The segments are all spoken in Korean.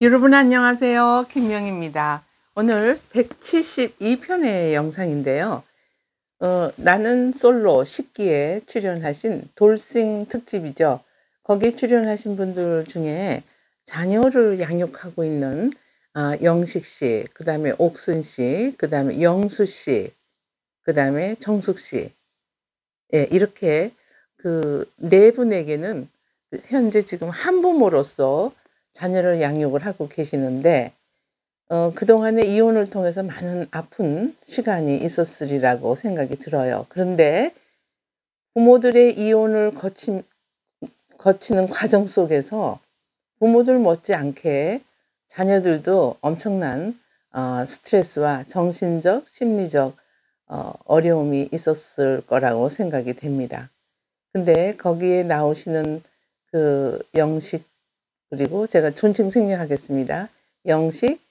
여러분 안녕하세요. 김영입니다. 오늘 172편의 영상인데요. 나는 솔로 10기에 출연하신 돌싱 특집이죠. 거기 출연하신 분들 중에 자녀를 양육하고 있는 영식 씨, 그다음에 옥순 씨, 그다음에 영수 씨, 그다음에 정숙 씨. 예, 이렇게 그 네 분에게는 현재 지금 한부모로서 자녀를 양육을 하고 계시는데 그동안에 이혼을 통해서 많은 아픈 시간이 있었으리라고 생각이 들어요. 그런데 부모들의 이혼을 거치는 과정 속에서 부모들 못지않게 자녀들도 엄청난 스트레스와 정신적, 심리적 어려움이 있었을 거라고 생각이 됩니다. 근데 거기에 나오시는 그 영식, 그리고 제가 존칭 생략하겠습니다. 영식,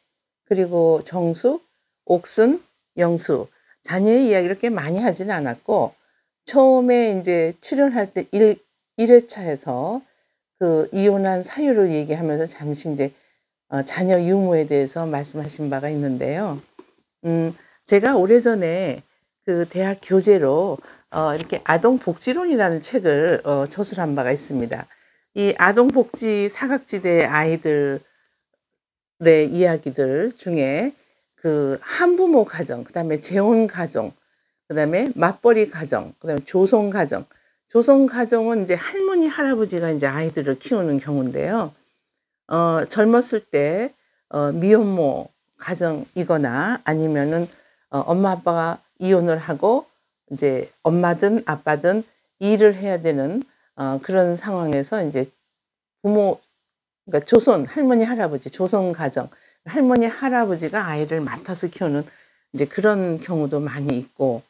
그리고 정숙, 옥순, 영수. 자녀의 이야기를 꽤 많이 하진 않았고, 처음에 이제 출연할 때 1회차에서 그 이혼한 사유를 얘기하면서 잠시 이제 자녀 유무에 대해서 말씀하신 바가 있는데요. 제가 오래전에 그 대학 교재로 이렇게 아동복지론이라는 책을 저술한 바가 있습니다. 이 아동복지 사각지대 아이들의 이야기들 중에 그 한부모 가정, 그다음에 재혼 가정, 그다음에 맞벌이 가정, 그다음에 조성 가정. 조성 가정은 이제 할머니, 할아버지가 이제 아이들을 키우는 경우인데요. 젊었을 때 미혼모 가정이거나 아니면은 엄마 아빠가 이혼을 하고 이제 엄마든 아빠든 일을 해야 되는 그런 상황에서 이제 부모, 그러니까 조선 할머니 할아버지 조선 가정, 할머니 할아버지가 아이를 맡아서 키우는 이제 그런 경우도 많이 있고,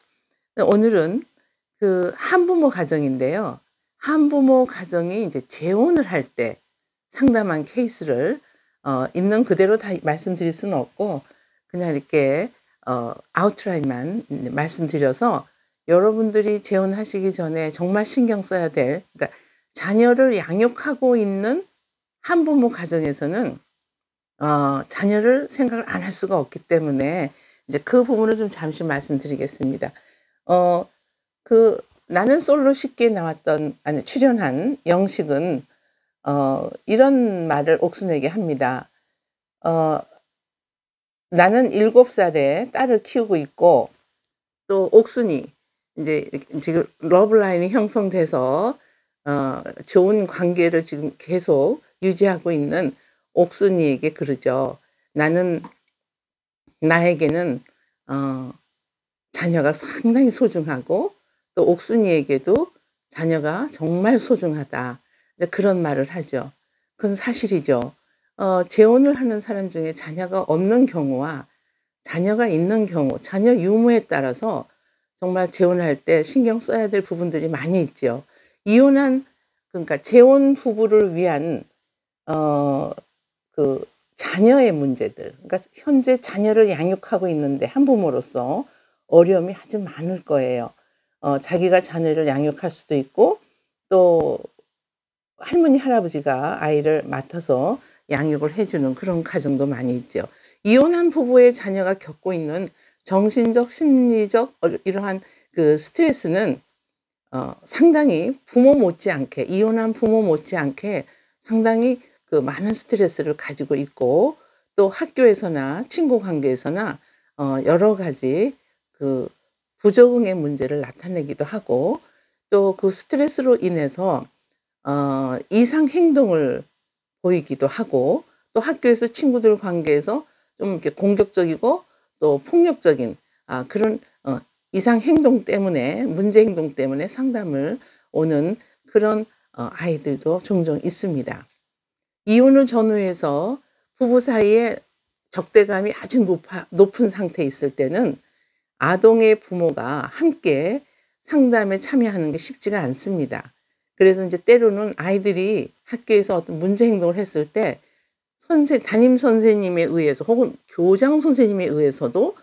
오늘은 그 한부모 가정인데요. 한부모 가정이 이제 재혼을 할 때 상담한 케이스를 있는 그대로 다 말씀드릴 수는 없고 그냥 이렇게 아웃라인만 말씀드려서 여러분들이 재혼하시기 전에 정말 신경 써야 될, 그러니까 자녀를 양육하고 있는 한부모 가정에서는 자녀를 생각을 안 할 수가 없기 때문에 이제 그 부분을 좀 잠시 말씀드리겠습니다. 어 그 나는 솔로 쉽게 나왔던, 아니 출연한 영식은 이런 말을 옥순에게 합니다. 어 "나는 7살에 딸을 키우고 있고", 또 옥순이 인제 지금 러브라인이 형성돼서 좋은 관계를 지금 계속 유지하고 있는 옥순이에게 그러죠. "나는, 나에게는 어 자녀가 상당히 소중하고 또 옥순이에게도 자녀가 정말 소중하다." 이제 그런 말을 하죠. 그건 사실이죠. 재혼을 하는 사람 중에 자녀가 없는 경우와 자녀가 있는 경우, 자녀 유무에 따라서 정말 재혼할 때 신경 써야 될 부분들이 많이 있죠. 이혼한, 그러니까 재혼 부부를 위한 어 그 자녀의 문제들, 그러니까 현재 자녀를 양육하고 있는데 한부모로서 어려움이 아주 많을 거예요. 자기가 자녀를 양육할 수도 있고 또 할머니, 할아버지가 아이를 맡아서 양육을 해 주는 그런 가정도 많이 있죠. 이혼한 부부의 자녀가 겪고 있는 정신적, 심리적 이러한 그 스트레스는 상당히 부모 못지않게, 이혼한 부모 못지않게 상당히 그 많은 스트레스를 가지고 있고, 또 학교에서나 친구 관계에서나 여러 가지 그 부적응의 문제를 나타내기도 하고, 또 그 스트레스로 인해서 이상 행동을 보이기도 하고, 또 학교에서 친구들 관계에서 좀 이렇게 공격적이고 또 폭력적인 그런 이상 행동 때문에, 문제 행동 때문에 상담을 오는 그런 아이들도 종종 있습니다. 이혼을 전후해서 부부 사이에 적대감이 아주 높은 상태에 있을 때는 아동의 부모가 함께 상담에 참여하는 게 쉽지가 않습니다. 그래서 이제 때로는 아이들이 학교에서 어떤 문제 행동을 했을 때 담임 선생님에 의해서 혹은 교장 선생님에 의해서도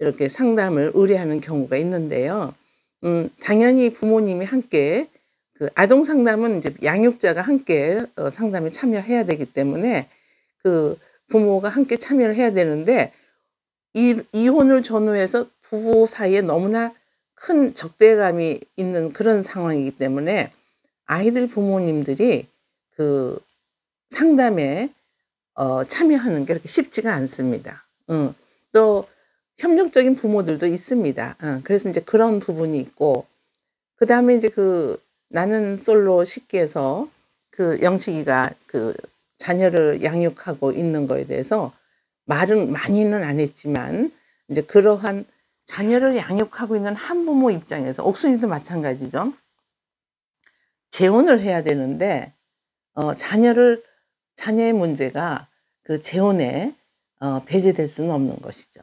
이렇게 상담을 의뢰하는 경우가 있는데요. 당연히 부모님이 함께, 그 아동 상담은 이제 양육자가 함께 상담에 참여해야 되기 때문에 그 부모가 함께 참여를 해야 되는데 이혼을 전후해서 부부 사이에 너무나 큰 적대감이 있는 그런 상황이기 때문에 아이들 부모님들이 그 상담에 참여하는 게 그렇게 쉽지가 않습니다. 또 협력적인 부모들도 있습니다. 그래서 인제 그런 부분이 있고 그다음에 이제 나는 솔로 식기에서 영식이가 자녀를 양육하고 있는 거에 대해서 말은 많이는 안 했지만 인제 그러한 자녀를 양육하고 있는 한부모 입장에서 옥순이도 마찬가지죠. 재혼을 해야 되는데 자녀의 문제가 그 재혼에 배제될 수는 없는 것이죠.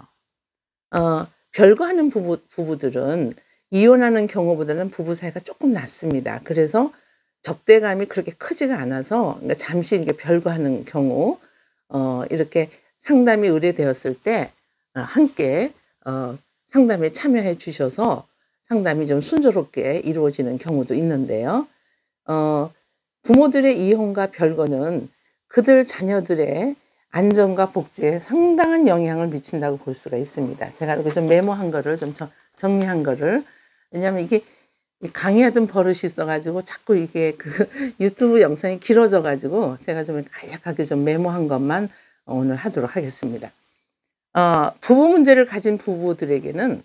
별거하는 부부들은 이혼하는 경우보다는 부부 사이가 조금 낫습니다. 그래서 적대감이 그렇게 크지가 않아서 그러니까 잠시 이렇게 별거하는 경우 이렇게 상담이 의뢰되었을 때 함께 상담에 참여해 주셔서 상담이 좀 순조롭게 이루어지는 경우도 있는데요. 부모들의 이혼과 별거는 그들 자녀들의 안전과 복지에 상당한 영향을 미친다고 볼 수가 있습니다. 제가 여기서 메모한 거를 좀 정리한 거를 왜냐하면 이게 강의하던 버릇이 있어 가지고 자꾸 이게 유튜브 영상이 길어져 가지고 제가 좀 간략하게 좀 메모한 것만 오늘 하도록 하겠습니다. 부부 문제를 가진 부부들에게는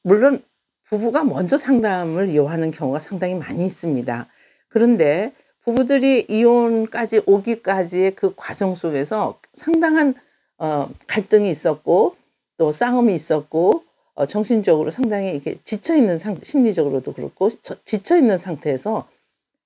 물론 부부가 먼저 상담을 요하는 경우가 상당히 많이 있습니다. 그런데 부부들이 이혼까지 오기까지의 그 과정 속에서 상당한 갈등이 있었고 또 싸움이 있었고 정신적으로 상당히 이렇게 지쳐 있는 심리적으로도 그렇고 지쳐 있는 상태에서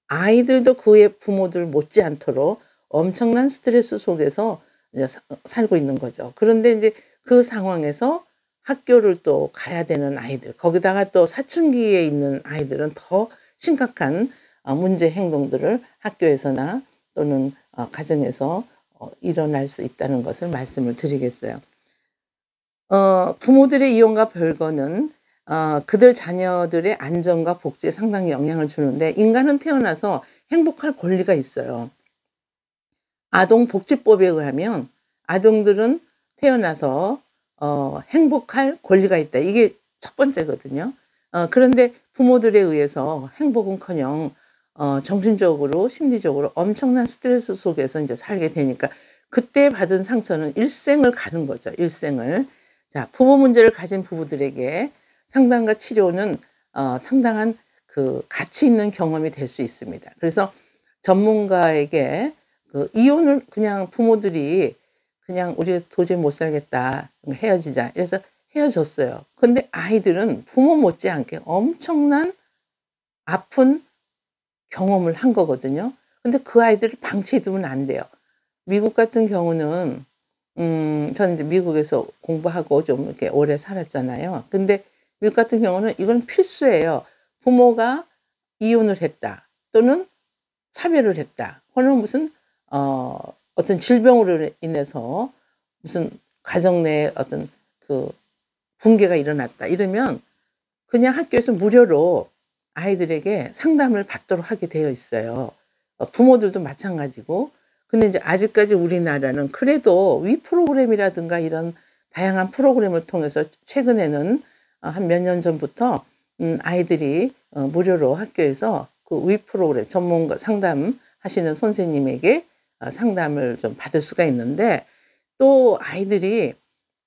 아이들도 그의 부모들 못지않도록 엄청난 스트레스 속에서 이제 살고 있는 거죠. 그런데 이제 그 상황에서 학교를 또 가야 되는 아이들, 거기다가 또 사춘기에 있는 아이들은 더 심각한 문제 행동들을 학교에서나 또는 가정에서 일어날 수 있다는 것을 말씀을 드리겠어요. 부모들의 이혼과 별거는 그들 자녀들의 안전과 복지에 상당히 영향을 주는데 인간은 태어나서 행복할 권리가 있어요. 아동복지법에 의하면 아동들은 태어나서 행복할 권리가 있다. 이게 첫 번째거든요. 그런데 부모들에 의해서 행복은커녕 정신적으로 심리적으로 엄청난 스트레스 속에서 이제 살게 되니까 그때 받은 상처는 일생을 가는 거죠, 일생을. 자, 부부 문제를 가진 부부들에게 상담과 치료는 상당한 가치 있는 경험이 될 수 있습니다. 그래서 전문가에게 이혼을 그냥 부모들이 그냥 "우리 도저히 못 살겠다. 헤어지자." 이래서 헤어졌어요. 근데 아이들은 부모 못지않게 엄청난 아픈 경험을 한 거거든요. 근데 그 아이들을 방치해 두면 안 돼요. 미국 같은 경우는 저는 이제 미국에서 공부하고 좀 이렇게 오래 살았잖아요. 근데 미국 같은 경우는 이건 필수예요. 부모가 이혼을 했다 또는 사별을 했다. 혹은 무슨 어떤 질병으로 인해서 무슨 가정 내에 어떤 붕괴가 일어났다 이러면 그냥 학교에서 무료로 아이들에게 상담을 받도록 하게 되어 있어요. 부모들도 마찬가지고. 근데 이제 아직까지 우리나라는 그래도 위 프로그램이라든가 이런 다양한 프로그램을 통해서 최근에는 한 몇 년 전부터 아이들이 무료로 학교에서 위 프로그램 전문가 상담하시는 선생님에게 상담을 좀 받을 수가 있는데 또 아이들이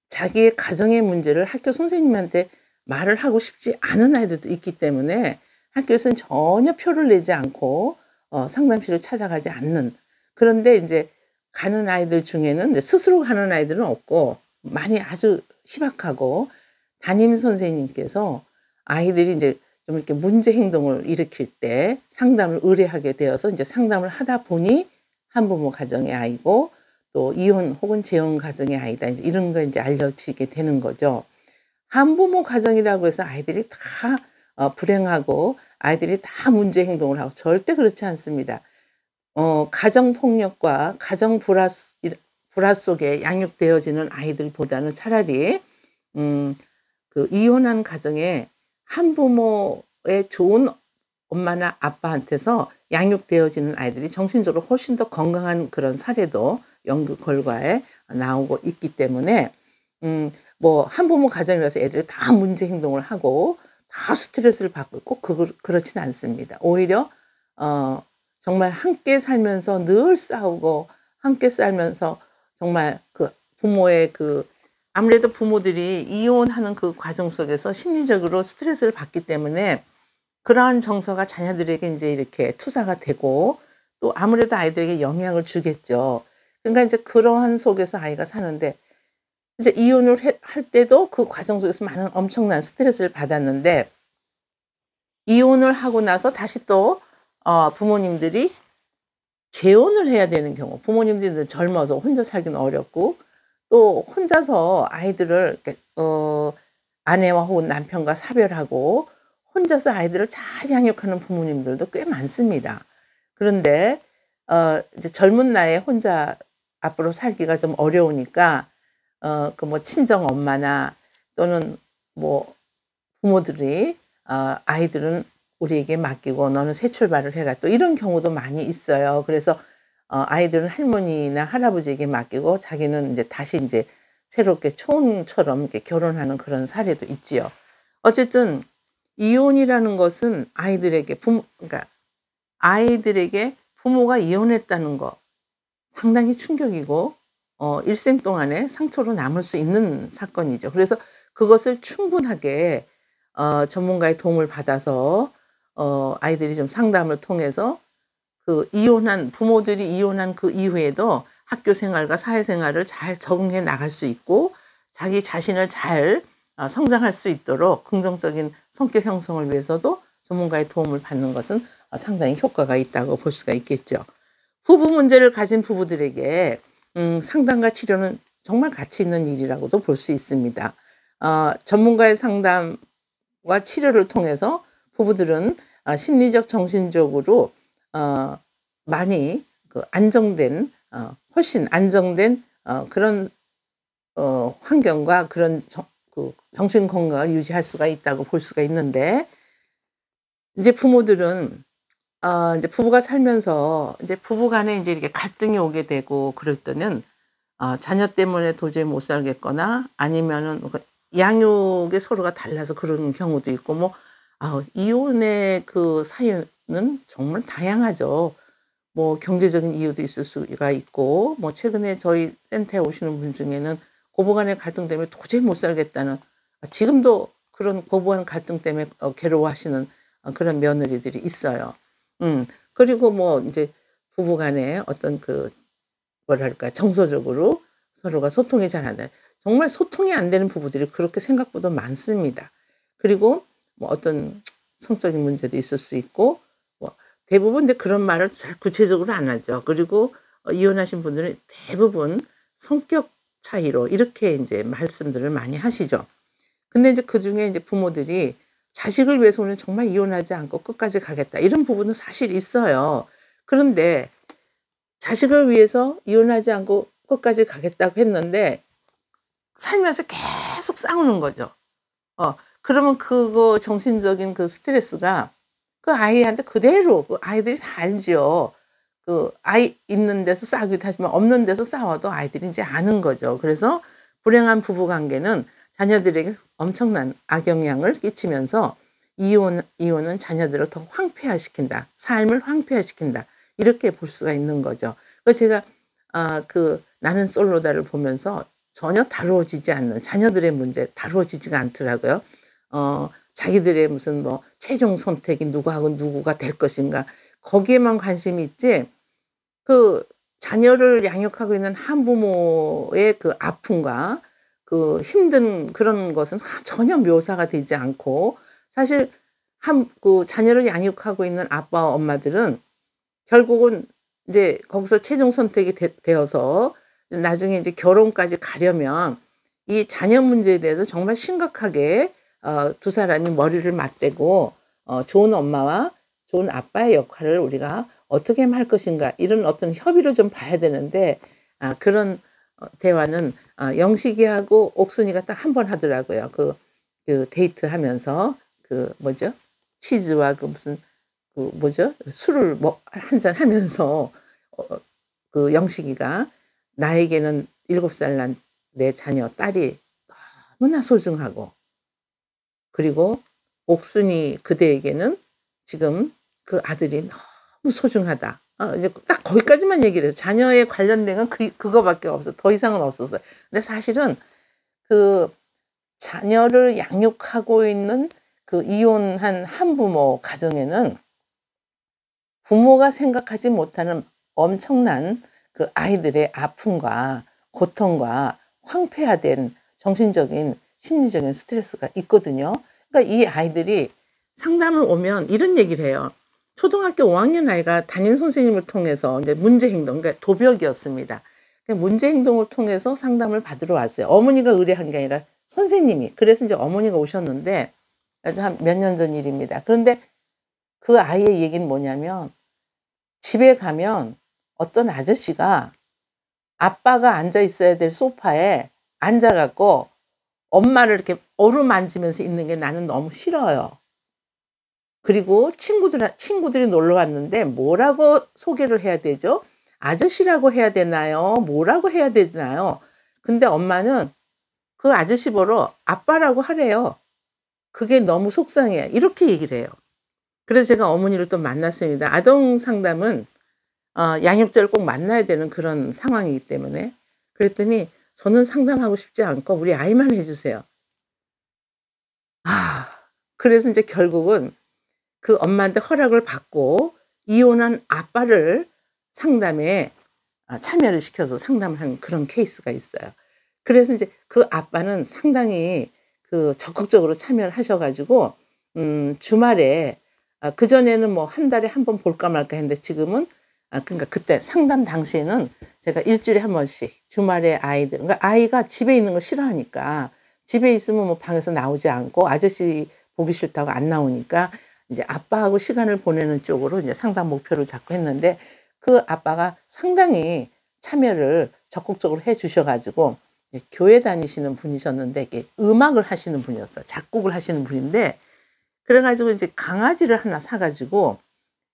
자기의 가정의 문제를 학교 선생님한테 말을 하고 싶지 않은 아이들도 있기 때문에 학교에서는 전혀 표를 내지 않고 상담실을 찾아가지 않는. 그런데 인제 가는 아이들 중에는 이제 스스로 가는 아이들은 없고 많이 아주 희박하고 담임 선생님께서 아이들이 인제 좀 이렇게 문제 행동을 일으킬 때 상담을 의뢰하게 되어서 인제 상담을 하다 보니 한부모 가정의 아이고 또 이혼 혹은 재혼 가정의 아이다. 인제 이런 거 인제 알려지게 되는 거죠. 한부모 가정이라고 해서 아이들이 다 불행하고 아이들이 다 문제 행동을 하고 절대 그렇지 않습니다. 가정 폭력과 가정 불화 속에 양육되어지는 아이들보다는 차라리 이혼한 가정에 한부모의 좋은 엄마나 아빠한테서 양육되어지는 아이들이 정신적으로 훨씬 더 건강한 그런 사례도 연구 결과에 나오고 있기 때문에 뭐 한부모 가정이라서 애들이 다 문제 행동을 하고 다 스트레스를 받고 있고 그렇진 않습니다. 오히려 정말 함께 살면서 늘 싸우고 함께 살면서 정말 그 부모의 아무래도 부모들이 이혼하는 그 과정 속에서 심리적으로 스트레스를 받기 때문에 그러한 정서가 자녀들에게 인제 이렇게 투사가 되고 또 아무래도 아이들에게 영향을 주겠죠. 그러니까 인제 그러한 속에서 아이가 사는데 이제 이혼을 할 때도 그 과정 속에서 많은 엄청난 스트레스를 받았는데 이혼을 하고 나서 다시 또 부모님들이 재혼을 해야 되는 경우, 부모님들이 이제 젊어서 혼자 살기는 어렵고 또 혼자서 아이들을 이렇게 아내와 혹은 남편과 사별하고 혼자서 아이들을 잘 양육하는 부모님들도 꽤 많습니다. 그런데 이제 젊은 나이에 혼자 앞으로 살기가 좀 어려우니까 그 뭐 친정 엄마나 또는 뭐 부모들이 "아이들은 우리에게 맡기고 너는 새 출발을 해라." 또 이런 경우도 많이 있어요. 그래서 아이들은 할머니나 할아버지에게 맡기고 자기는 인제 다시 인제 새롭게 초혼처럼 이렇게 결혼하는 그런 사례도 있지요. 어쨌든 이혼이라는 것은 아이들에게 그러니까 아이들에게 부모가 이혼했다는 거 상당히 충격이고 일생 동안의 상처로 남을 수 있는 사건이죠. 그래서 그것을 충분하게 전문가의 도움을 받아서 아이들이 좀 상담을 통해서 부모들이 이혼한 그 이후에도 학교 생활과 사회생활을 잘 적응해 나갈 수 있고 자기 자신을 잘 성장할 수 있도록 긍정적인 성격 형성을 위해서도 전문가의 도움을 받는 것은 상당히 효과가 있다고 볼 수가 있겠죠. 부부 문제를 가진 부부들에게 상담과 치료는 정말 가치 있는 일이라고도 볼 수 있습니다. 전문가의 상담과 치료를 통해서 부부들은 심리적, 정신적으로 많이 안정된 훨씬 안정된 그런 환경과 그런 정신 건강을 유지할 수가 있다고 볼 수가 있는데 인제 부모들은 인제 부부가 살면서 인제 부부 간에 인제 이렇게 갈등이 오게 되고 그럴 때는 자녀 때문에 도저히 못 살겠거나 아니면은 양육의 서로가 달라서 그러는 경우도 있고 뭐 이혼의 그 사유는 정말 다양하죠. 뭐 경제적인 이유도 있을 수가 있고 뭐 최근에 저희 센터에 오시는 분 중에는 고부 간의 갈등 때문에 도저히 못 살겠다는 지금도 그런 고부간 갈등 때문에 괴로워하시는 그런 며느리들이 있어요. 그리고 뭐 인제 부부 간에 어떤 뭐랄까 정서적으로 서로가 소통이 잘 안 돼 정말 소통이 안 되는 부부들이 그렇게 생각보다 많습니다. 그리고 뭐 어떤 성적인 문제도 있을 수 있고 뭐 대부분 근데 그런 말을 잘 구체적으로 안 하죠. 그리고 이혼하신 분들은 대부분 성격 차이로 이렇게 인제 말씀들을 많이 하시죠. 근데 인제 그중에 인제 부모들이 자식을 위해서는 정말 이혼하지 않고 끝까지 가겠다 이런 부분은 사실 있어요. 그런데 자식을 위해서 이혼하지 않고 끝까지 가겠다고 했는데 살면서 계속 싸우는 거죠. 그러면 그거 정신적인 그 스트레스가 그 아이한테 그대로 아이들이 다 알지요. 아이 있는 데서 싸우기도 하지만 없는 데서 싸워도 아이들이 인제 아는 거죠. 그래서 불행한 부부 관계는 자녀들에게 엄청난 악영향을 끼치면서 이혼은 자녀들을 더 황폐화시킨다. 삶을 황폐화시킨다. 이렇게 볼 수가 있는 거죠. 그래서 제가 나는 솔로다를 보면서 전혀 다루어지지 않는 자녀들의 문제 다루어지지가 않더라고요. 자기들의 무슨 뭐 최종 선택이 누구하고 누구가 될 것인가 거기에만 관심이 있지 자녀를 양육하고 있는 한부모의 아픔과 힘든 그런 것은 전혀 묘사가 되지 않고 사실 자녀를 양육하고 있는 아빠와 엄마들은 결국은 인제 거기서 최종 선택이 되어서 나중에 인제 결혼까지 가려면 이 자녀 문제에 대해서 정말 심각하게 두 사람이 머리를 맞대고 좋은 엄마와 좋은 아빠의 역할을 우리가 어떻게 할 것인가 이런 어떤 협의를 좀 봐야 되는데 그런 대화는 영식이하고 옥순이가 딱 한 번 하더라고요. 데이트하면서 뭐죠? 치즈와 무슨 뭐죠? 술을 한 잔 하면서 영식이가 나에게는 7살 난 내 자녀 딸이 너무나 소중하고, 그리고 옥순이 그대에게는 지금 그 아들이 너무 소중하다. 이제 딱 거기까지만 얘기를 해서 자녀에 관련된 건 그거밖에 없어. 더 이상은 없었어요. 근데 사실은 그 자녀를 양육하고 있는 그 이혼한 한부모 가정에는 부모가 생각하지 못하는 엄청난 그 아이들의 아픔과 고통과 황폐화된 정신적인 심리적인 스트레스가 있거든요. 그러니까 이 아이들이 상담을 오면 이런 얘기를 해요. 초등학교 5학년 아이가 담임 선생님을 통해서 이제 문제 행동, 그러니까 도벽이었습니다. 문제 행동을 통해서 상담을 받으러 왔어요. 어머니가 의뢰한 게 아니라 선생님이. 그래서 이제 어머니가 오셨는데, 아주 한 몇 년 전 일입니다. 그런데 그 아이의 얘기는 뭐냐면, 집에 가면 어떤 아저씨가 아빠가 앉아 있어야 될 소파에 앉아 갖고 엄마를 이렇게 어루만지면서 있는 게 나는 너무 싫어요. 그리고 친구들이 놀러 왔는데 뭐라고 소개를 해야 되죠? 아저씨라고 해야 되나요? 뭐라고 해야 되나요? 근데 엄마는 그 아저씨 보러 아빠라고 하래요. 그게 너무 속상해. 이렇게 얘기를 해요. 그래서 제가 어머니를 또 만났습니다. 아동 상담은 양육자를 꼭 만나야 되는 그런 상황이기 때문에. 그랬더니 저는 상담하고 싶지 않고 우리 아이만 해 주세요. 그래서 이제 결국은 그 엄마한테 허락을 받고 이혼한 아빠를 상담에 참여를 시켜서 상담을 한 그런 케이스가 있어요. 그래서 이제 그 아빠는 상당히 그 적극적으로 참여를 하셔 가지고 주말에, 그전에는 뭐 한 달에 한 번 볼까 말까 했는데 지금은, 그러니까 그때 상담 당시에는 제가 일주일에 한 번씩 주말에 아이들, 그러니까 아이가 집에 있는 거 싫어하니까 집에 있으면 뭐 방에서 나오지 않고 아저씨 보기 싫다고 안 나오니까 이제 아빠하고 시간을 보내는 쪽으로 이제 상담 목표를 잡고 했는데, 그 아빠가 상당히 참여를 적극적으로 해 주셔 가지고 교회 다니시는 분이셨는데 이게 음악을 하시는 분이었어요. 작곡을 하시는 분인데, 그래 가지고 이제 강아지를 하나 사 가지고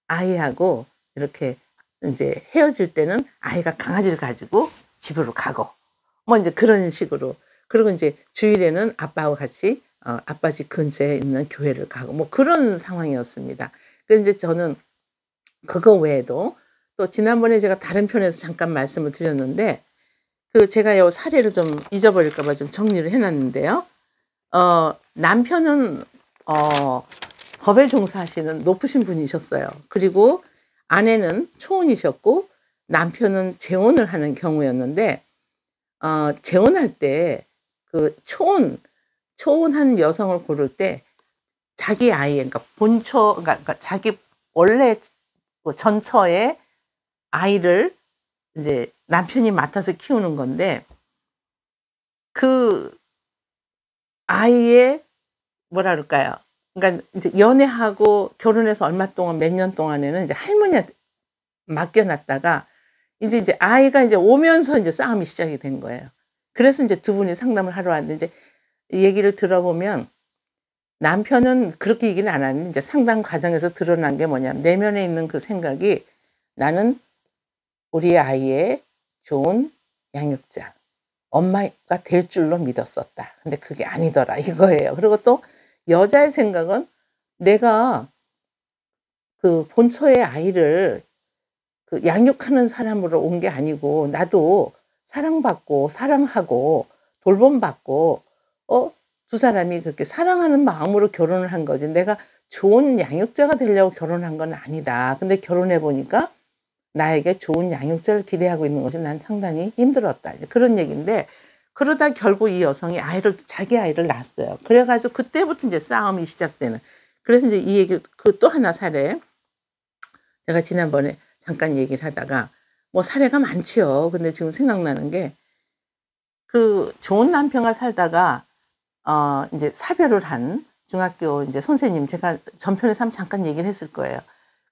아이하고 이렇게 인제 헤어질 때는 아이가 강아지를 가지고 집으로 가고 뭐 인제 그런 식으로. 그리고 인제 주일에는 아빠하고 같이 아빠 집 근처에 있는 교회를 가고 뭐 그런 상황이었습니다. 그래서 인제 저는 그거 외에도 또 지난번에 제가 다른 편에서 잠깐 말씀을 드렸는데, 그 제가 요 사례를 좀 잊어버릴까 봐 좀 정리를 해 놨는데요. 남편은 법에 종사하시는 높으신 분이셨어요. 그리고 아내는 초혼이셨고 남편은 재혼을 하는 경우였는데, 재혼할 때 그 초혼한 여성을 고를 때 자기 아이, 그러니까 본처, 그러니까 자기 원래 그 전처의 아이를 이제 남편이 맡아서 키우는 건데, 그 아이의 뭐라 그럴까요? 그러니까 이제 연애하고 결혼해서 얼마 동안, 몇 년 동안에는 이제 할머니한테 맡겨 놨다가 이제 아이가 이제 오면서 이제 싸움이 시작이 된 거예요. 그래서 이제 두 분이 상담을 하러 왔는데, 이제 얘기를 들어보면 남편은 그렇게 얘기는 안 하는데 이제 상담 과정에서 드러난 게 뭐냐면, 내면에 있는 그 생각이 '나는 우리 아이의 좋은 양육자, 엄마가 될 줄로 믿었었다. 근데 그게 아니더라.' 이거예요. 그리고 또 여자의 생각은 '내가 그 본처의 아이를 그 양육하는 사람으로 온 게 아니고 나도 사랑받고 사랑하고 돌봄받고 두 사람이 그렇게 사랑하는 마음으로 결혼을 한 거지 내가 좋은 양육자가 되려고 결혼한 건 아니다. 근데 결혼해 보니까 나에게 좋은 양육자를 기대하고 있는 것이 난 상당히 힘들었다.' 이제 그런 얘기인데, 그러다 결국 이 여성이 자기 아이를 낳았어요. 그래 가지고 그때부터 이제 싸움이 시작되는. 그래서 이제 이 얘기, 그 또 하나 사례, 제가 지난번에 잠깐 얘기를 하다가 뭐 사례가 많지요. 근데 지금 생각나는 게, 그 좋은 남편과 살다가 인제 사별을 한 중학교 인제 선생님, 제가 전편에서 한번 잠깐 얘기를 했을 거예요.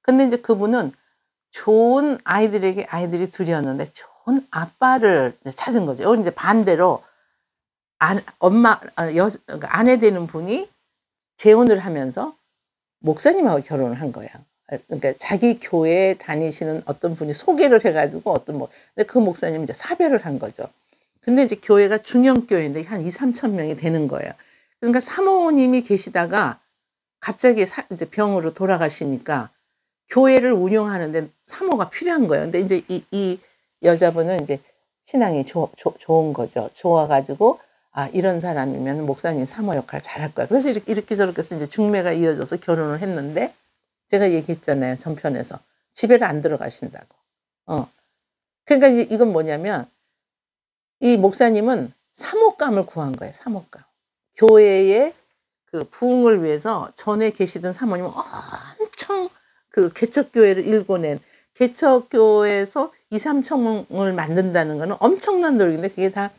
근데 인제 그분은 좋은 아이들에게 아이들이 둘이었는데 좋은 아빠를 이제 찾은 거죠. 여기 인제 반대로 그러니까 아내 되는 분이 재혼을 하면서 목사님하고 결혼을 한 거예요. 그러니까 자기 교회에 다니시는 어떤 분이 소개를 해 가지고 어떤 근데 그 목사님이 이제 사별을 한 거죠. 근데 이제 교회가 중형 교회인데 한 2-3천 명이 되는 거예요. 그러니까 사모님이 계시다가 갑자기 이제 병으로 돌아가시니까 교회를 운영하는데 사모가 필요한 거예요. 근데 인제 이 여자분은 인제 신앙이 좋은 거죠. 좋아 가지고 '아 이런 사람이면 목사님 사모 역할을 잘할 거야.' 그래서 이렇게 저렇게 해서 인제 중매가 이어져서 결혼을 했는데 제가 얘기했잖아요, 전편에서. 집에를 안 들어가신다고. 어. 그러니까 이건 뭐냐면 이 목사님은 사모감을 구한 거예요, 사모감. 교회의 그 부흥을 위해서 전에 계시던 사모님은 엄청 그 개척교회를 일궈낸 개척교회에서 2-3천 명을 만든다는 거는 엄청난 노력인데 그게 다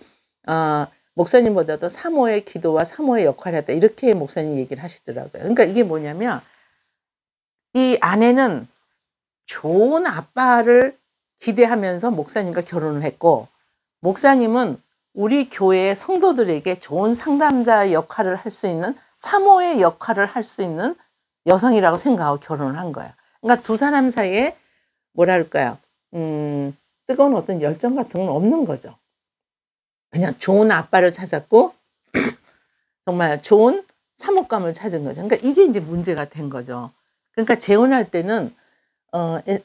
목사님보다도 사모의 기도와 사모의 역할이었다. 이렇게 목사님 얘기를 하시더라고요. 그러니까 이게 뭐냐면 이 아내는 좋은 아빠를 기대하면서 목사님과 결혼을 했고 목사님은 우리 교회의 성도들에게 좋은 상담자 역할을 할 수 있는 사모의 역할을 할 수 있는 여성이라고 생각하고 결혼을 한 거예요. 그러니까 두 사람 사이에 뭐랄까요? 뜨거운 어떤 열정 같은 건 없는 거죠. 그냥 좋은 아빠를 찾았고 정말 좋은 사모감을 찾은 거죠. 그러니까 이게 인제 문제가 된 거죠. 그러니까 재혼할 때는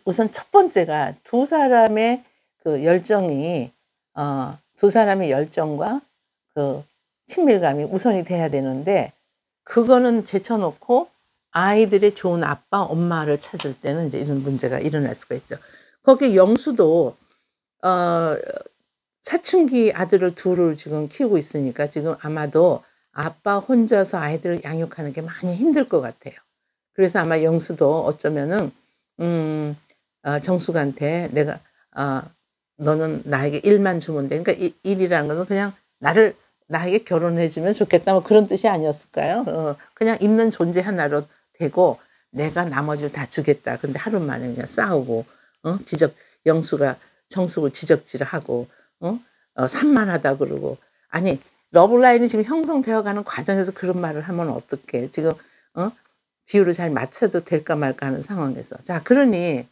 우선 첫 번째가 두 사람의 그 열정이 두 사람의 열정과 그 친밀감이 우선이 돼야 되는데 그거는 제쳐놓고 아이들의 좋은 아빠, 엄마를 찾을 때는 이제 이런 문제가 일어날 수가 있죠. 거기 영수도 사춘기 아들을 둘을 지금 키우고 있으니까 지금 아마도 아빠 혼자서 아이들을 양육하는 게 많이 힘들 것 같아요. 그래서 아마 영수도 어쩌면은 정숙한테 내가 너는 나에게 일만 주면 돼. 그러니까 일이라는 것은 그냥 나에게 결혼해 주면 좋겠다 뭐 그런 뜻이 아니었을까요? 그냥 있는 존재 하나로 되고 내가 나머지를 다 주겠다. 근데 하루 만에 그냥 싸우고 영수가 정숙을 지적질하고 산만하다 그러고 아니 러브라인이 지금 형성되어 가는 과정에서 그런 말을 하면 어떡해. 지금 비율을 잘 맞춰도 될까 말까 하는 상황에서. 자 그러니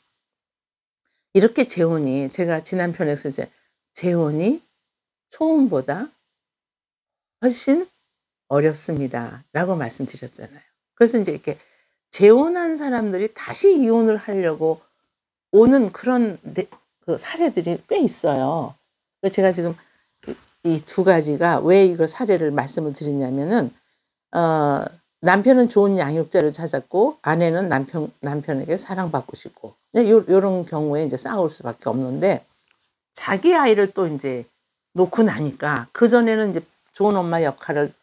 이렇게 재혼이 제가 지난 편에서 이제 재혼이 초혼보다 훨씬 어렵습니다라고 말씀드렸잖아요. 그래서 인제 이렇게 재혼한 사람들이 다시 이혼을 하려고 오는 그런 그 사례들이 꽤 있어요. 그래서 제가 지금 이 두 가지가 왜 이걸 사례를 말씀을 드리냐면은 남편은 좋은 양육자를 찾았고 아내는 남편에게 사랑받고 싶고 요런 경우에 이제 싸울 수밖에 없는데 자기 아이를 또 인제 놓고 나니까 그전에는 이제 좋은 엄마 역할을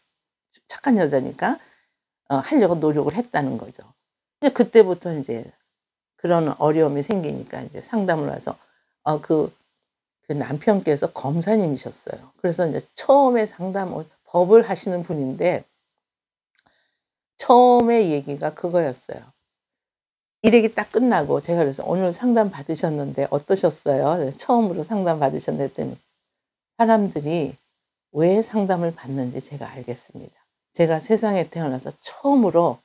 착한 여자니까 하려고 노력을 했다는 거죠. 근데 그때부터 인제 그런 어려움이 생기니까 이제 상담을 와서 그 남편께서 검사님이셨어요. 그래서 이제 처음에 법을 하시는 분인데 처음에 얘기가 그거였어요. 일행이 딱 끝나고 제가 그래서 "오늘 상담 받으셨는데 어떠셨어요?" 처음으로 상담 받으셨는데 했더니 사람들이 왜 상담을 받는지 제가 알겠습니다. 제가 세상에 태어나서 처음으로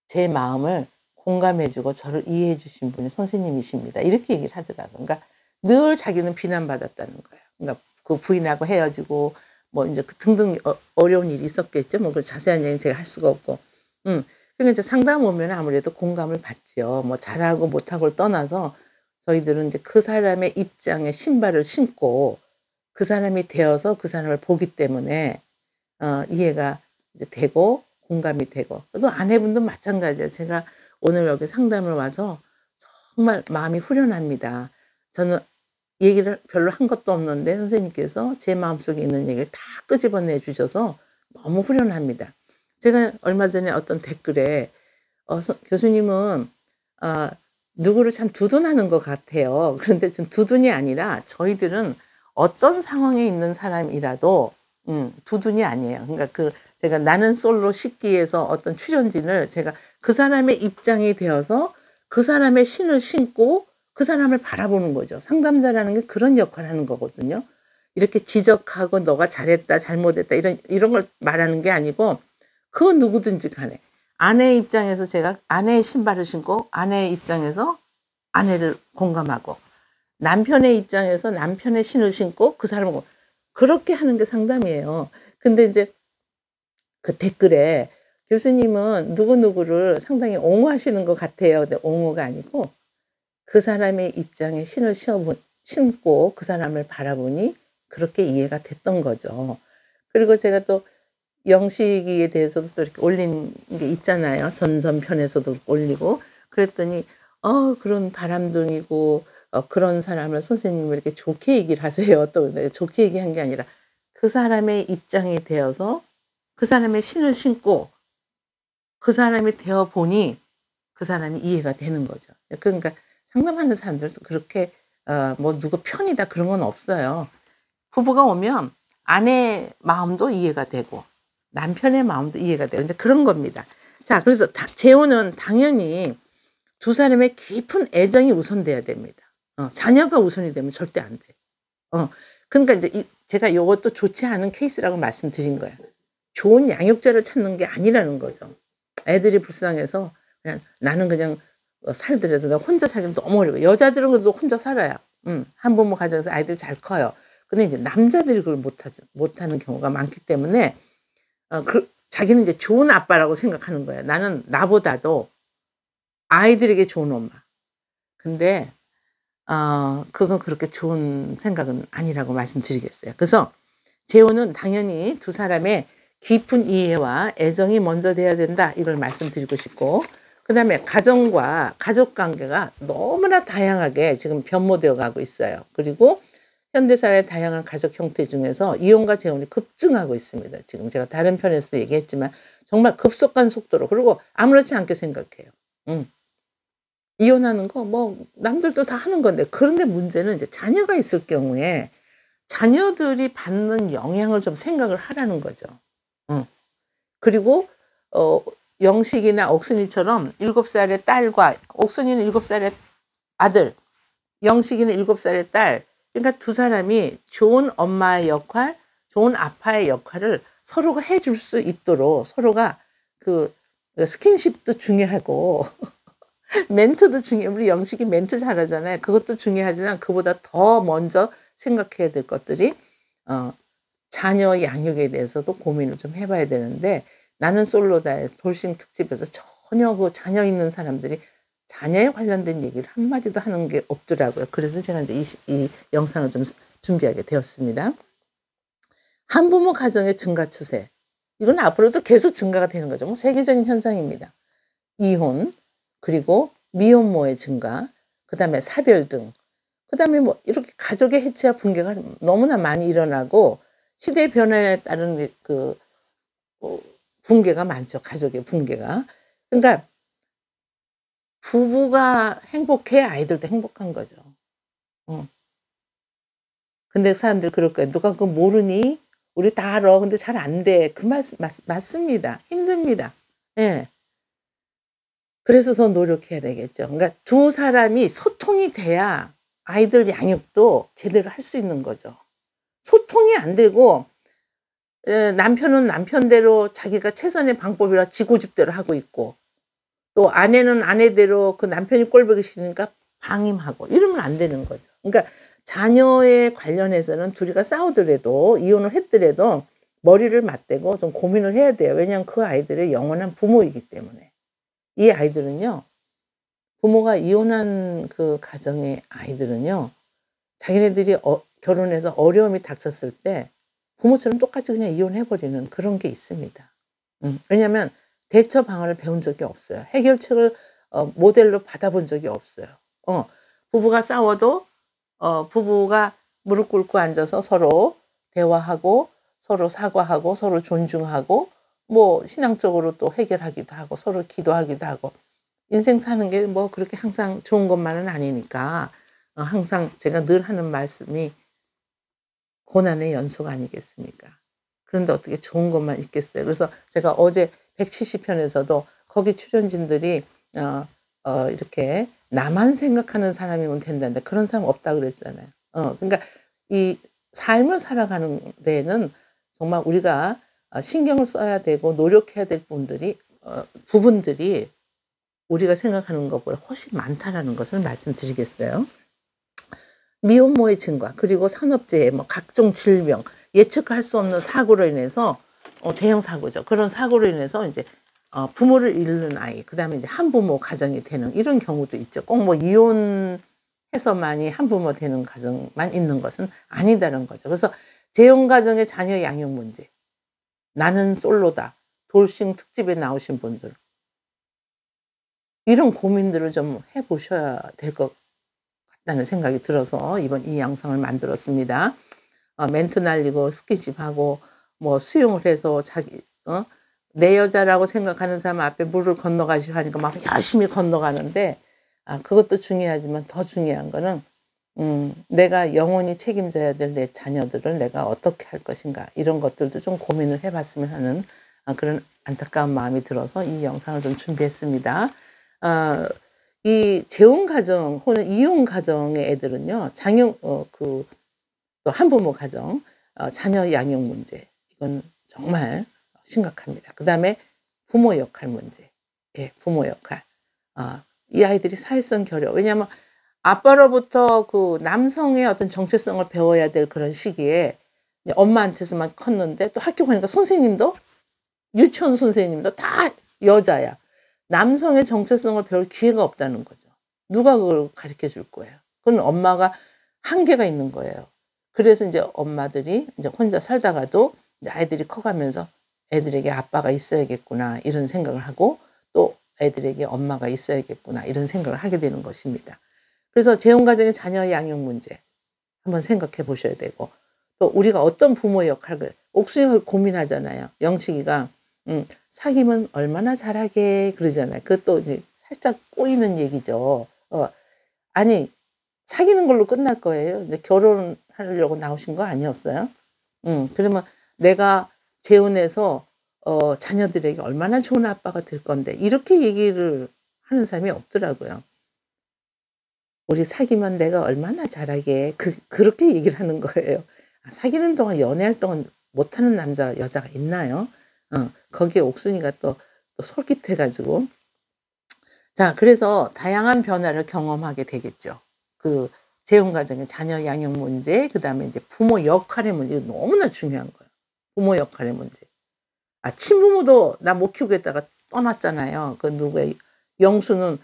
제 마음을 공감해 주고 저를 이해해 주신 분이 선생님이십니다. 이렇게 얘기를 하더라고요. 그러니까 늘 자기는 비난받았다는 거예요. 그러니까 그 부인하고 헤어지고 뭐 인제 그 등등 어려운 일이 있었겠죠. 뭐 그 자세한 얘기는 제가 할 수가 없고. 그러니까 이제 상담 오면은 아무래도 공감을 받죠. 뭐 잘하고 못하고를 떠나서 저희들은 이제 그 사람의 입장에 신발을 신고 그 사람이 되어서 그 사람을 보기 때문에 이해가 이제 되고 공감이 되고 또 아내분도 마찬가지예요. 제가 오늘 여기 상담을 와서 정말 마음이 후련합니다. 저는 얘기를 별로 한 것도 없는데 선생님께서 제 마음속에 있는 얘기를 다 끄집어내 주셔서 너무 후련합니다. 제가 얼마 전에 어떤 댓글에 교수님은 누구를 참 두둔하는 것 같아요. 그런데 좀 두둔이 아니라 저희들은 어떤 상황에 있는 사람이라도 두둔이 아니에요. 그러니까 제가 나는 솔로 식기에서 어떤 출연진을 제가 그 사람의 입장이 되어서 그 사람의 신을 신고 그 사람을 바라보는 거죠. 상담자라는 게 그런 역할을 하는 거거든요. 이렇게 지적하고 너가 잘했다 잘못했다 이런 걸 말하는 게 아니고 그 누구든지 간에 아내 입장에서 제가 아내의 신발을 신고 아내의 입장에서 아내를 공감하고 남편의 입장에서 남편의 신을 신고 그 사람을 그렇게 하는 게 상담이에요. 근데 이제 그 댓글에 "교수님은 누구누구를 상당히 옹호하시는 것 같아요." 근데 옹호가 아니고 그 사람의 입장에 신을 신고 그 사람을 바라보니 그렇게 이해가 됐던 거죠. 그리고 제가 또 영식이에 대해서도 또 이렇게 올린 게 있잖아요. 전전편에서도 올리고 그랬더니 그런 바람둥이고 그런 사람을 선생님은 이렇게 좋게 얘기를 하세요." 또 내가 좋게 얘기한 게 아니라 그 사람의 입장이 되어서 그 사람의 신을 신고 그 사람이 되어 보니 그 사람이 이해가 되는 거죠. 그러니까 상담하는 사람들도 그렇게 뭐 누구 편이다 그런 건 없어요. 부부가 오면 아내의 마음도 이해가 되고 남편의 마음도 이해가 돼요. 인제 그런 겁니다. 자, 그래서 재혼은 당연히 두 사람의 깊은 애정이 우선돼야 됩니다. 자녀가 우선이 되면 절대 안 돼요. 그러니까 인제 제가 요것도 좋지 않은 케이스라고 말씀드린 거예요. 좋은 양육자를 찾는 게 아니라는 거죠. 애들이 불쌍해서 그냥 나는 그냥 살더라도 나 혼자 살기는 너무 어려워요. 여자들은 그래도 혼자 살아요. 한부모 가정에서 아이들이 잘 커요. 근데 이제 남자들이 그걸 못하는 경우가 많기 때문에 자기는 이제 좋은 아빠라고 생각하는 거예요. 나는 나보다도 아이들에게 좋은 엄마. 근데 그건 그렇게 좋은 생각은 아니라고 말씀드리겠어요. 그래서 재혼은 당연히 두 사람의 깊은 이해와 애정이 먼저 돼야 된다. 이걸 말씀드리고 싶고 그다음에 가정과 가족 관계가 너무나 다양하게 지금 변모되어 가고 있어요. 그리고 현대사회의 다양한 가족 형태 중에서 이혼과 재혼이 급증하고 있습니다. 지금 제가 다른 편에서도 얘기했지만 정말 급속한 속도로 그리고 아무렇지 않게 생각해요. 이혼하는 거 뭐 남들도 다 하는 건데 그런데 문제는 이제 자녀가 있을 경우에 자녀들이 받는 영향을 좀 생각을 하라는 거죠. 그리고 영식이나 옥순이처럼 7 살의 딸과 옥순이는 7 살의 아들, 영식이는 7 살의 딸 그러니까 두 사람이 좋은 엄마의 역할, 좋은 아빠의 역할을 서로가 해줄 수 있도록 서로가 그 스킨십도 중요하고 멘트도 중요해요. 우리 영식이 멘트 잘하잖아요. 그것도 중요하지만 그보다 더 먼저 생각해야 될 것들이 자녀 양육에 대해서도 고민을 좀 해 봐야 되는데 나는 솔로다에서 돌싱 특집에서 전혀 그 자녀 있는 사람들이 자녀에 관련된 얘기를 한마디도 하는 게 없더라고요. 그래서 제가 이제 이 영상을 좀 준비하게 되었습니다. 한부모 가정의 증가 추세. 이건 앞으로도 계속 증가가 되는 거죠. 뭐 세계적인 현상입니다. 이혼, 그리고 미혼모의 증가, 그다음에 사별 등, 그다음에 뭐 이렇게 가족의 해체와 붕괴가 너무나 많이 일어나고 시대의 변화에 따른 붕괴가 많죠. 가족의 붕괴가. 그러니까 부부가 행복해야 아이들도 행복한 거죠. 어. 근데 사람들 그럴 거예요. "누가 그거 모르니? 우리 다 알아. 근데 잘 안 돼." 그 말씀 맞습니다. 힘듭니다. 예. 그래서 더 노력해야 되겠죠. 그러니까 두 사람이 소통이 돼야 아이들 양육도 제대로 할 수 있는 거죠. 소통이 안 되고 남편은 남편대로 자기가 최선의 방법이라 지 고집대로 하고 있고 또 아내는 아내대로 그 남편이 꼴보기 싫으니까 방임하고 이러면 안 되는 거죠. 그러니까 자녀에 관련해서는 둘이가 싸우더라도 이혼을 했더라도 머리를 맞대고 좀 고민을 해야 돼요. 왜냐하면 그 아이들의 영원한 부모이기 때문에. 이 아이들은요. 부모가 이혼한 그 가정의 아이들은요. 자기네들이 결혼해서 어려움이 닥쳤을 때 부모처럼 똑같이 그냥 이혼해 버리는 그런 게 있습니다. 왜냐하면 대처 방안을 배운 적이 없어요. 해결책을 모델로 받아본 적이 없어요. 부부가 싸워도 부부가 무릎 꿇고 앉아서 서로 대화하고 서로 사과하고 서로 존중하고 뭐 신앙적으로 또 해결하기도 하고 서로 기도하기도 하고 인생 사는 게 뭐 그렇게 항상 좋은 것만은 아니니까 항상 제가 늘 하는 말씀이 고난의 연속 아니겠습니까? 그런데 어떻게 좋은 것만 있겠어요. 그래서 제가 어제 170 편에서도 거기 출연진들이 이렇게 나만 생각하는 사람이면 된다는데 그런 사람 없다 그랬잖아요. 그러니까 이 삶을 살아가는 데에는 정말 우리가 신경을 써야 되고 노력해야 될 분들이 부분들이 우리가 생각하는 것보다 훨씬 많다라는 것을 말씀드리겠어요. 미혼모의 증가, 그리고 산업재해, 뭐 각종 질병, 예측할 수 없는 사고로 인해서 대형 사고죠. 그런 사고로 인해서 이제 부모를 잃는 아이, 그다음에 이제 한부모 가정이 되는 이런 경우도 있죠. 꼭 뭐 이혼해서만이 한부모 되는 가정만 있는 것은 아니다는 거죠. 그래서 재혼 가정의 자녀 양육 문제, 나는 솔로다, 돌싱 특집에 나오신 분들, 이런 고민들을 좀 해보셔야 될 것 같다는 생각이 들어서 이번 이 영상을 만들었습니다. 멘트 날리고 스킨십하고 뭐 수용을 해서 자기 내 여자라고 생각하는 사람 앞에 물을 건너가시고 하니까 막 열심히 건너가는데, 그것도 중요하지만 더 중요한 거는 내가 영원히 책임져야 될 내 자녀들을 내가 어떻게 할 것인가, 이런 것들도 좀 고민을 해봤으면 하는 그런 안타까운 마음이 들어서 이 영상을 좀 준비했습니다. 이 재혼 가정 혹은 이혼 가정의 애들은요, 또 한부모 가정, 자녀 양육 문제, 이건 정말 심각합니다. 그 다음에 부모 역할 문제, 예, 부모 역할. 이 아이들이 사회성 결여, 왜냐하면 아빠로부터 그 남성의 어떤 정체성을 배워야 될 그런 시기에 엄마한테서만 컸는데, 또 학교 가니까 선생님도, 유치원 선생님도 다 여자야. 남성의 정체성을 배울 기회가 없다는 거죠. 누가 그걸 가르쳐 줄 거예요? 그건 엄마가 한계가 있는 거예요. 그래서 이제 엄마들이 이제 혼자 살다가도 이제 아이들이 커가면서 애들에게 아빠가 있어야겠구나, 이런 생각을 하고, 또 애들에게 엄마가 있어야겠구나, 이런 생각을 하게 되는 것입니다. 그래서 재혼가정의 자녀 양육 문제 한번 생각해 보셔야 되고, 또 우리가 어떤 부모의 역할을, 옥수이가 고민하잖아요. 영식이가 사귀면 얼마나 잘하게 그러잖아요. 그것도 이제 살짝 꼬이는 얘기죠. 아니, 사귀는 걸로 끝날 거예요. 이제 결혼하려고 나오신 거 아니었어요? 그러면 내가 재혼해서 자녀들에게 얼마나 좋은 아빠가 될 건데, 이렇게 얘기를 하는 사람이 없더라고요. 우리 사귀면 내가 얼마나 잘하게, 그렇게 얘기를 하는 거예요. 사귀는 동안, 연애할 동안 못하는 남자 여자가 있나요? 거기에 옥순이가 또 솔깃해가지고. 자, 그래서 다양한 변화를 경험하게 되겠죠. 그 재혼 가정의 자녀 양육 문제, 그 다음에 이제 부모 역할의 문제, 너무나 중요한 거예요. 부모 역할의 문제. 친부모도 나 못 키우겠다가 떠났잖아요. 그 누구의 영수는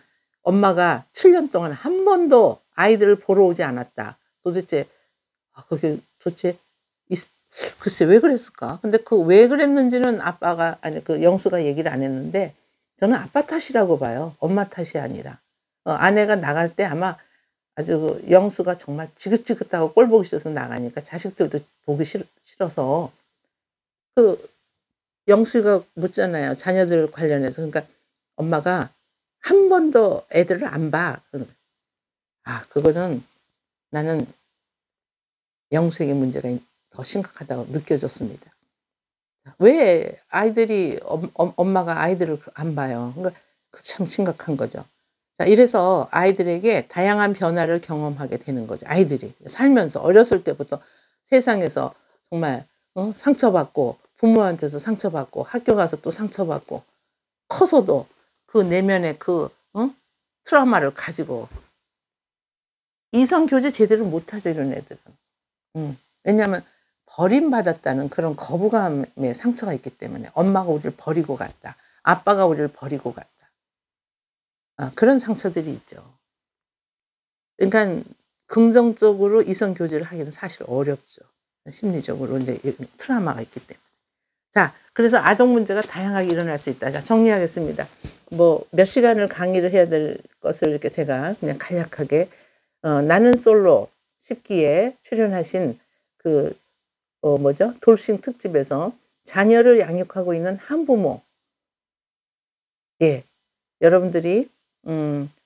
엄마가 7년 동안 한 번도 아이들을 보러 오지 않았다. 도대체 그게 도대체 글쎄 왜 그랬을까? 근데 그 왜 그랬는지는 그 영수가 얘기를 안 했는데, 저는 아빠 탓이라고 봐요. 엄마 탓이 아니라. 아내가 나갈 때 아마 아주 영수가 정말 지긋지긋하고 꼴 보기 싫어서 나가니까 자식들도 보기 싫어서 그 영수가 묻잖아요. 자녀들 관련해서. 그러니까 엄마가 한 번도 애들을 안 봐. 그거는 나는 영수에게 문제가 더 심각하다고 느껴졌습니다. 왜 아이들이 엄마가 아이들을 안 봐요? 그러니까 참 심각한 거죠. 자, 이래서 아이들에게 다양한 변화를 경험하게 되는 거죠. 아이들이 살면서 어렸을 때부터 세상에서 정말 상처받고, 부모한테서 상처받고, 학교 가서 또 상처받고, 커서도 그 내면의 트라우마를 가지고 이성 교제 제대로 못하죠, 이런 애들은. 왜냐하면 버림받았다는 그런 거부감의 상처가 있기 때문에, 엄마가 우리를 버리고 갔다, 아빠가 우리를 버리고 갔다, 그런 상처들이 있죠. 그러니까 긍정적으로 이성 교제를 하기는 사실 어렵죠. 심리적으로 이제 트라우마가 있기 때문에. 자, 그래서 아동 문제가 다양하게 일어날 수 있다. 자, 정리하겠습니다. 뭐 몇 시간을 강의를 해야 될 것을 이렇게 제가 그냥 간략하게, 나는 솔로 10기에 출연하신 돌싱 특집에서 자녀를 양육하고 있는 한부모, 예, 여러분들이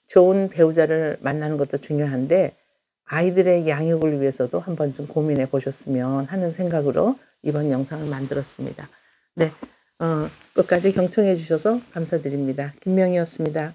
좋은 배우자를 만나는 것도 중요한데 아이들의 양육을 위해서도 한번 좀 고민해 보셨으면 하는 생각으로 이번 영상을 만들었습니다. 네, 끝까지 경청해 주셔서 감사드립니다. 김명희였습니다.